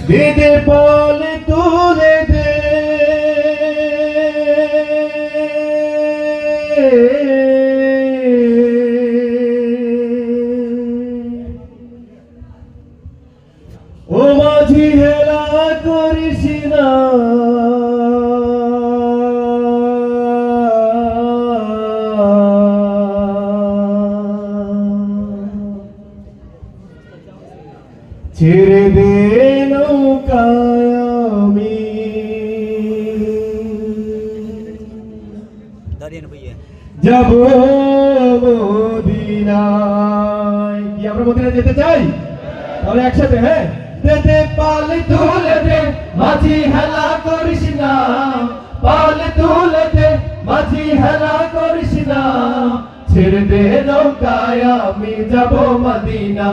দিদি পাল তুলে দে ও মাঝি হেলা করিস না ছেড়ে দে নৌকায় আমি যাব মদিনায়। কি আমরা মদিনায় যেতে চাই? তাহলে একসাথে, হ্যাঁ। দে পাল তুলে দে মাঝি হেলা করিস না, পাল তুলে দে মাঝি হেলা করিস না, ছেড়ে দে নৌকায় আমি যাব মদিনা।